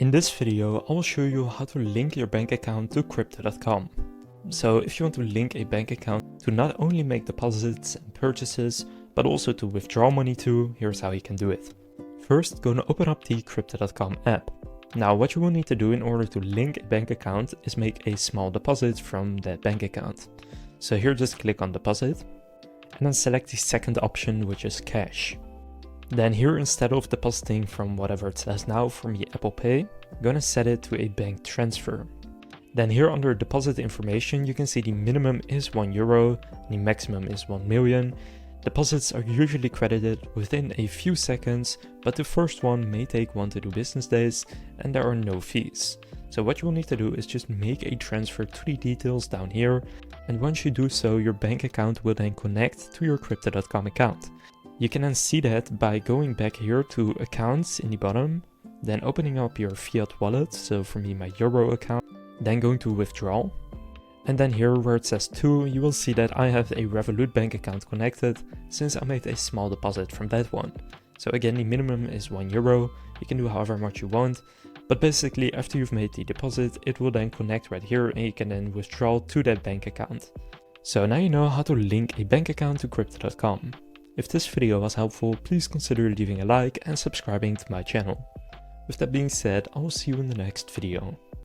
In this video, I will show you how to link your bank account to Crypto.com. So if you want to link a bank account to not only make deposits and purchases, but also to withdraw money to, here's how you can do it. First, go and open up the Crypto.com app. Now what you will need to do in order to link a bank account is make a small deposit from that bank account. So here just click on deposit and then select the second option, which is cash. Then here, instead of depositing from whatever it says now from the Apple Pay, I'm gonna set it to a bank transfer. Then here under deposit information, you can see the minimum is €1, the maximum is 1 million. Deposits are usually credited within a few seconds, but the first one may take 1 to 2 business days and there are no fees. So what you will need to do is just make a transfer to the details down here, and once you do so, your bank account will then connect to your Crypto.com account. You can then see that by going back here to accounts in the bottom, then opening up your fiat wallet, so for me my Euro account, then going to withdrawal. And then here where it says to, you will see that I have a Revolut bank account connected since I made a small deposit from that one. So again, the minimum is €1, you can do however much you want, but basically after you've made the deposit, it will then connect right here and you can then withdraw to that bank account. So now you know how to link a bank account to Crypto.com. If this video was helpful, please consider leaving a like and subscribing to my channel. With that being said, I will see you in the next video.